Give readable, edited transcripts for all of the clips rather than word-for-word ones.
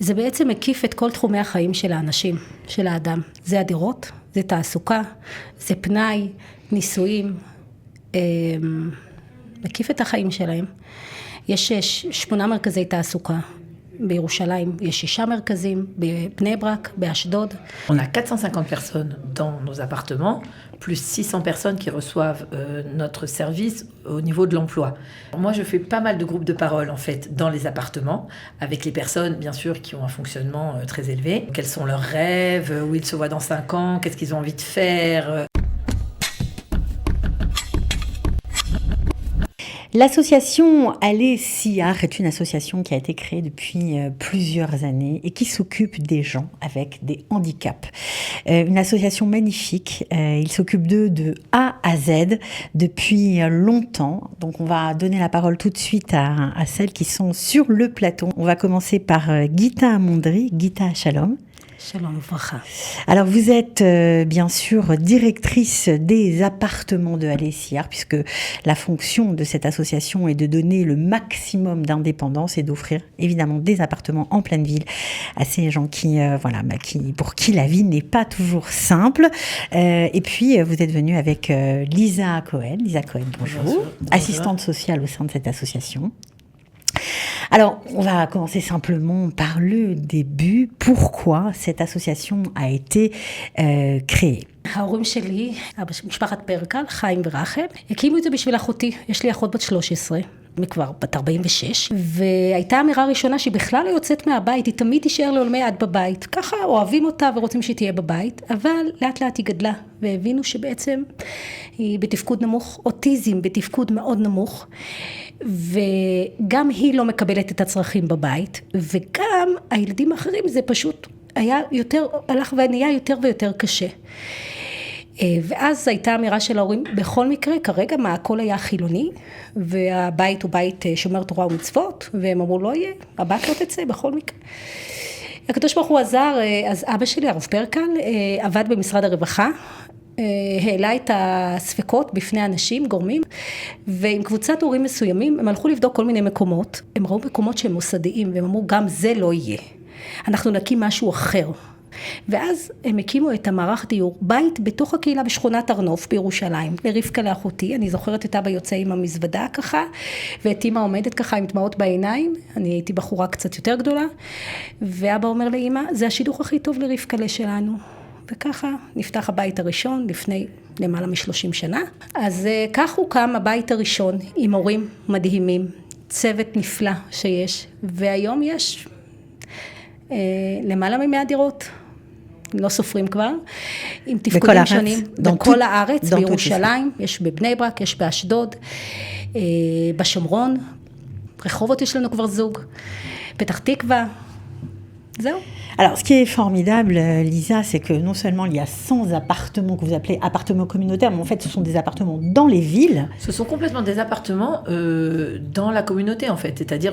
זה בעצם מקיף את כל תחומי החיים של האנשים, של האדם. זה הדירות, זה תעסוקה, זה פנאי, נישואים, מקיף את החיים שלהם. יש 8 מרכזי תעסוקה. בירושלים, יש 6 מרכזים, בבני ברק, באשדוד. On a 450 personnes dans nos appartements, plus 600 personnes qui reçoivent notre service au niveau de l'emploi. Moi, je fais pas mal de groupes de parole, en fait, dans les appartements, avec les personnes, bien sûr, qui ont un fonctionnement très élevé. Quels sont leurs rêves, où ils se voient dans 5 ans, qu'est-ce qu'ils ont envie de faire. L'association Aller Sihar est une association qui a été créée depuis plusieurs années et qui s'occupe des gens avec des handicaps. Une association magnifique, il s'occupe d'eux de A à Z depuis longtemps. Donc on va donner la parole tout de suite à celles qui sont sur le plateau. On va commencer par Gita Amondri. Gita, shalom. Shalom uvracha. Alors vous êtes bien sûr directrice des appartements de Aller Sihar, puisque la fonction de cette association est de donner le maximum d'indépendance et d'offrir évidemment des appartements en pleine ville à ces gens qui pour qui la vie n'est pas toujours simple. Et puis vous êtes venue avec Lisa Cohen. Lisa Cohen, bonjour. Bonjour. Assistante sociale au sein de cette association. Alors, on va commencer simplement par le début. Pourquoi cette association a été créée? ההורים שלי, משפחת פרקל, חיים ורחל, הקימו את זה בשביל אחותי. יש לי אחות בת 13, מכבר בת 46, והייתה אמירה ראשונה שהיא בכלל לא יוצאת מהבית, היא תמיד תישאר לעולמי עד בבית. ככה אוהבים אותה ורוצים שהיא תהיה בבית, אבל לאט לאט היא גדלה, והבינו שבעצם היא בתפקוד נמוך, אוטיזם בתפקוד מאוד נמוך, וגם היא לא מקבלת את הצרכים בבית, וגם הילדים האחרים זה פשוט הלך ונהיה יותר ויותר קשה. ואז הייתה אמירה של ההורים, בכל מקרה, כרגע מה, הכל היה חילוני, והבית הוא בית שומר תורה ומצוות, והם אמרו, לא יהיה, הבת לא תצא, בכל מקרה. הקדוש ברוך הוא עזר, אז אבא שלי, הרב פרקל, עבד במשרד הרווחה, העלה את הספקות בפני אנשים, גורמים, ועם קבוצת הורים מסוימים, הם הלכו לבדוק כל מיני מקומות, הם ראו מקומות שהם מוסדיים, והם אמרו, גם זה לא יהיה. אנחנו נקים משהו אחר. ואז הם הקימו את המערך דיור, בית בתוך הקהילה בשכונת ארנוף בירושלים, לרבקה לאחותי, אני זוכרת את אבא יוצא עם המזוודה ככה, ואת אמא עומדת ככה עם דמעות בעיניים, אני הייתי בחורה קצת יותר גדולה, ואבא אומר לאמא, זה השידוך הכי טוב לרבקה שלנו. וככה נפתח הבית הראשון לפני למעלה מ-30 שנה. אז כך הוקם הבית הראשון עם הורים מדהימים, צוות נפלא שיש, והיום יש למעלה מ-100 דירות, לא סופרים כבר, עם תפקודים שונים, בכל הארץ, בירושלים, יש בבני ברק, יש באשדוד, בשומרון, רחובות יש לנו כבר זוג, פתח תקווה, זהו. Alors, ce qui est formidable, Lisa, c'est que non seulement il y a 100 appartements que vous appelez appartements communautaires, mais en fait, ce sont des appartements dans les villes. Ce sont complètement des appartements dans la communauté, en fait, c'est-à-dire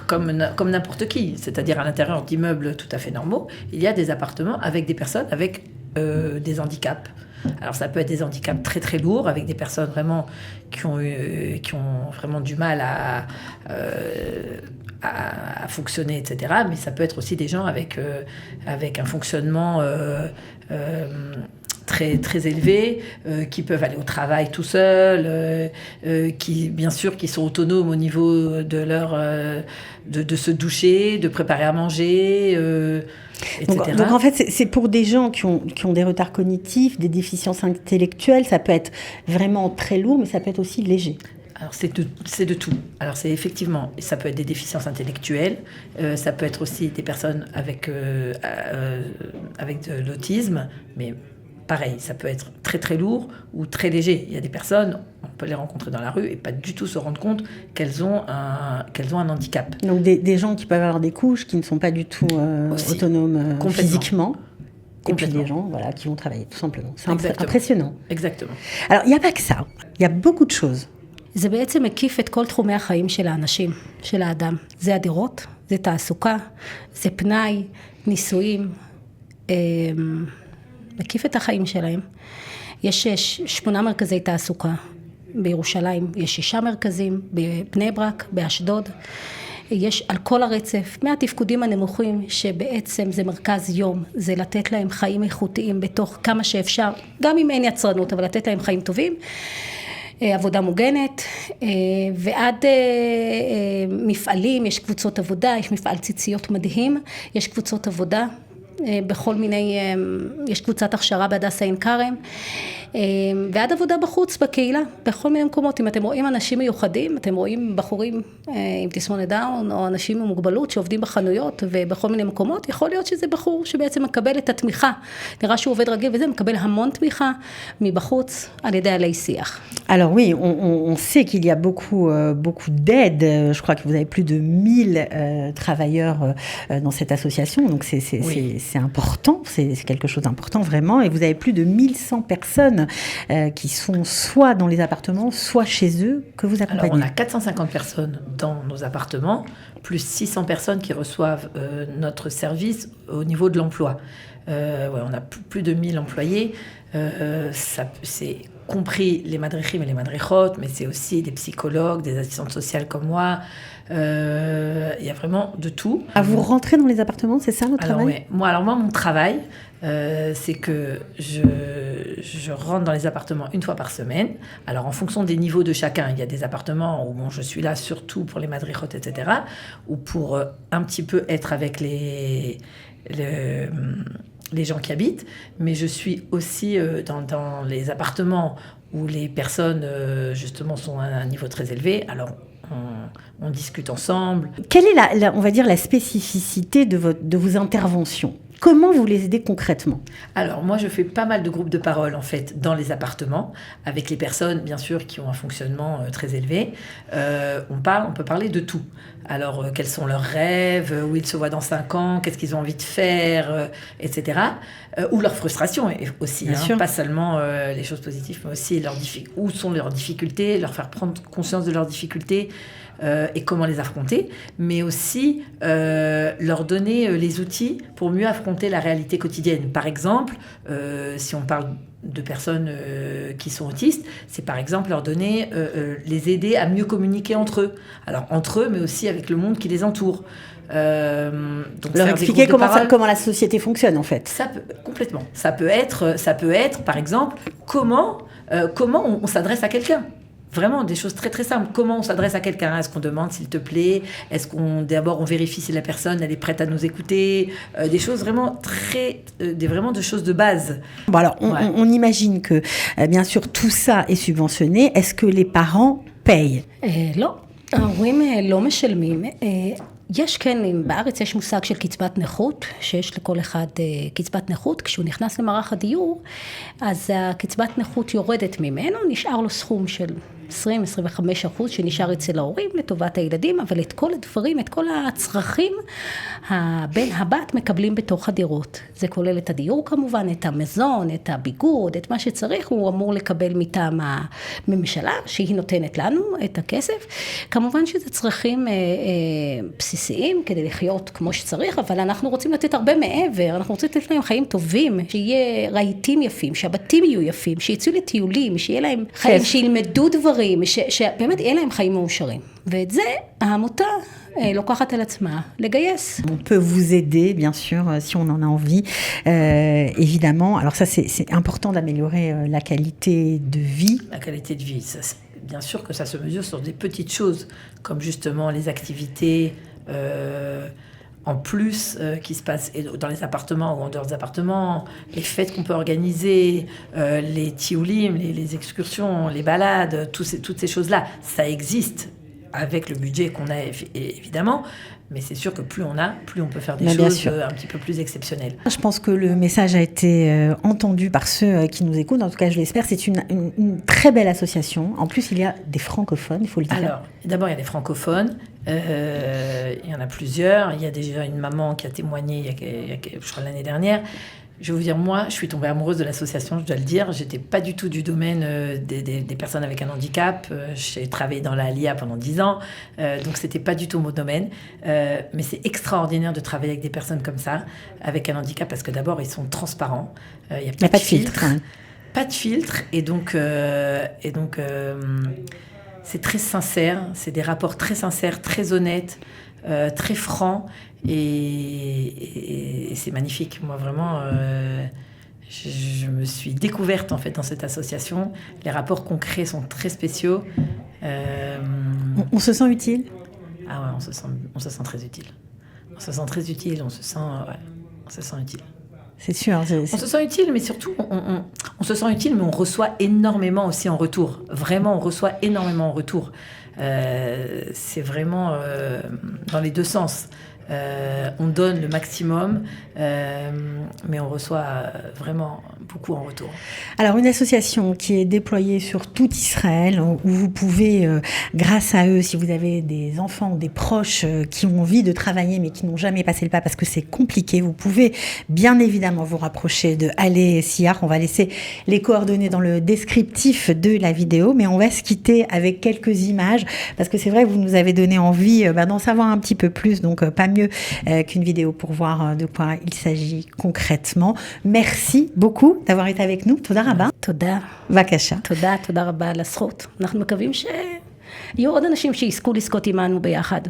comme n'importe qui, c'est-à-dire à l'intérieur d'immeubles tout à fait normaux, il y a des appartements avec des personnes avec des handicaps. Alors ça peut être des handicaps très très lourds, avec des personnes vraiment qui ont vraiment du mal à fonctionner, etc. Mais ça peut être aussi des gens avec un fonctionnement très très élevé, qui peuvent aller au travail tout seuls, qui bien sûr qui sont autonomes au niveau de leur de se doucher, de préparer à manger, etc. Donc en fait c'est pour des gens qui ont des retards cognitifs, des déficiences intellectuelles, ça peut être vraiment très lourd, mais ça peut être aussi léger. Alors c'est de tout. Alors c'est effectivement, ça peut être des déficiences intellectuelles, ça peut être aussi des personnes avec de l'autisme, mais pareil, ça peut être très très lourd ou très léger. Il y a des personnes, on peut les rencontrer dans la rue et pas du tout se rendre compte qu'elles ont un handicap. Donc des gens qui peuvent avoir des couches qui ne sont pas du tout autonomes physiquement. Et puis des gens qui vont travailler, tout simplement. C'est impressionnant. Exactement. Alors, il n'y a pas que ça. Il y a beaucoup de choses. זה בעצם מקיף את כל תחומי החיים של האנשים, של האדם. זה הדירות, זה תעסוקה, זה פנאי, נישואים, מקיף את החיים שלהם. יש 8 מרכזי תעסוקה בירושלים, יש 6 מרכזים, בבני ברק, באשדוד, יש על כל הרצף, מהתפקודים הנמוכים שבעצם זה מרכז יום, זה לתת להם חיים איכותיים בתוך כמה שאפשר, גם אם אין יצרנות, אבל לתת להם חיים טובים, עבודה מוגנת, ועד מפעלים, יש קבוצות עבודה, יש מפעל ציציות מדהים, יש קבוצות עבודה, בכל מיני, יש קבוצת הכשרה בהדסה עין כרם, ועד עבודה בחוץ, בקהילה, בכל מיני מקומות. אם אתם רואים אנשים מיוחדים, אתם רואים בחורים עם תסמונת דאון, או אנשים עם מוגבלות שעובדים בחנויות ובכל מיני מקומות, יכול להיות שזה בחור שבעצם מקבל את התמיכה. נראה שהוא עובד רגיל וזה, מקבל המון תמיכה מבחוץ על ידי עלי שיח. Alors oui, on sait qu'il y a beaucoup d'aide. Je crois que vous avez plus de 1000 travailleurs dans cette association, donc c'est important, c'est quelque chose d'important vraiment. Et vous avez plus de 1100 personnes qui sont soit dans les appartements, soit chez eux, que vous accompagnez. Alors on a 450 personnes dans nos appartements, plus 600 personnes qui reçoivent notre service au niveau de l'emploi. On a plus de 1000 employés, c'est compris les madrichim et les madrichot, mais c'est aussi des psychologues, des assistantes sociales comme moi. Il y a vraiment de tout. Vous rentrez dans les appartements, c'est ça le travail? Ouais. Moi, mon travail, c'est que je rentre dans les appartements une fois par semaine. Alors, en fonction des niveaux de chacun, il y a des appartements où je suis là surtout pour les madrichot, etc., ou pour un petit peu être avec les gens qui habitent, mais je suis aussi dans les appartements où les personnes, justement, sont à un niveau très élevé. Alors, on discute ensemble. Quelle est on va dire, la spécificité de vos interventions? Comment vous les aidez concrètement? Alors, moi, je fais pas mal de groupes de parole, en fait, dans les appartements, avec les personnes, bien sûr, qui ont un fonctionnement très élevé. On peut parler de tout. Alors, quels sont leurs rêves, où ils se voient dans 5 ans, qu'est-ce qu'ils ont envie de faire, etc. Ou leurs frustrations aussi, pas seulement les choses positives, mais aussi où sont leurs difficultés, leur faire prendre conscience de leurs difficultés, et comment les affronter, mais aussi leur donner les outils pour mieux affronter la réalité quotidienne. Par exemple, si on parle de personnes qui sont autistes, c'est par exemple leur donner, les aider à mieux communiquer entre eux. Alors entre eux, mais aussi avec le monde qui les entoure. Donc leur expliquer comment la société fonctionne en fait. Complètement. Ça peut être par exemple, comment on s'adresse à quelqu'un. Vraiment, des choses très très simples. Comment on s'adresse à quelqu'un? Est-ce qu'on demande s'il te plaît? Est-ce qu'on d'abord on vérifie si la personne elle est prête à nous écouter? Des choses vraiment vraiment de choses de base. Bon alors, on imagine que bien sûr tout ça est subventionné. Est-ce que les parents payent? לא, ההורים לא משלמים. יש בארץ יש מושג של קצבת נכות, שיש לכל אחד קצבת נכות. כשהוא נכנס למערך הדיור, אז הקצבת נכות יורדת ממנו, נשאר לו סכום של 20-25% שנשאר אצל ההורים לטובת הילדים, אבל את כל הדברים, את כל הצרכים, הבן הבת מקבלים בתוך הדירות. זה כולל את הדיור כמובן, את המזון, את הביגוד, את מה שצריך, הוא אמור לקבל מטעם הממשלה, שהיא נותנת לנו את הכסף. כמובן שזה צרכים בסיסיים כדי לחיות כמו שצריך, אבל אנחנו רוצים לתת הרבה מעבר, אנחנו רוצים לתת להם חיים טובים, שיהיה רהיטים יפים, שהבתים יהיו יפים, שיצאו לטיולים, שיהיה להם חיים, שילמדו דברים, שבאמת יהיה להם חיים מאושרים. ואת זה העמותה לוקחת על עצמה לגייס. On peut vous aider, bien sûr, si on en a envie, évidemment. Alors ça, c'est important d'améliorer la qualité de vie. La qualité de vie, ça, bien sûr que ça se mesure sur des petites choses, comme justement les activités en plus qui se passent dans les appartements ou en dehors des appartements, les fêtes qu'on peut organiser, les tioulim, les excursions, les balades, toutes ces choses-là, ça existe avec le budget qu'on a évidemment, mais c'est sûr que plus on peut faire des choses un petit peu plus exceptionnelles. Je pense que le message a été entendu par ceux qui nous écoutent, en tout cas je l'espère. C'est une très belle association. En plus, il y a des francophones, il faut le dire. Alors, d'abord, il y a des francophones. Il y en a plusieurs. Il y a déjà une maman qui a témoigné, je crois, l'année dernière. Je vais vous dire, moi, je suis tombée amoureuse de l'association, je dois le dire. J'étais pas du tout du domaine des personnes avec un handicap. J'ai travaillé dans la LIA pendant 10 ans, donc c'était pas du tout mon domaine. Mais c'est extraordinaire de travailler avec des personnes comme ça, avec un handicap, parce que d'abord, ils sont transparents. Il n'y a pas de filtre. Pas de filtre, et donc c'est très sincère. C'est des rapports très sincères, très honnêtes. très franc, et c'est magnifique. Moi, vraiment, je me suis découverte en fait dans cette association. Les rapports qu'on crée sont très spéciaux. On se sent utile? Ah ouais, on se sent très utile. On se sent très utile, on se sent utile. C'est sûr. On se sent utile, mais surtout, on se sent utile, mais on reçoit énormément aussi en retour. Vraiment, on reçoit énormément en retour. C'est vraiment dans les deux sens. On donne le maximum, mais on reçoit vraiment beaucoup en retour. Alors, une association qui est déployée sur tout Israël, où vous pouvez, grâce à eux, si vous avez des enfants ou des proches qui ont envie de travailler mais qui n'ont jamais passé le pas parce que c'est compliqué, vous pouvez bien évidemment vous rapprocher de Alé Sihar. On va laisser les coordonnées dans le descriptif de la vidéo, mais on va se quitter avec quelques images parce que c'est vrai que vous nous avez donné envie d'en savoir un petit peu plus, donc pas mieux qu'une vidéo pour voir de quoi il s'agit concrètement. Merci beaucoup d'avoir été avec nous. תודה רבה. תודה. בבקשה. תודה רבה על הזכות. אנחנו מקווים שיהיו עוד אנשים שיזכו לזכות עמנו ביחד,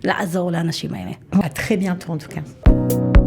לעזור לאנשים האלה. À très bientôt en tout cas.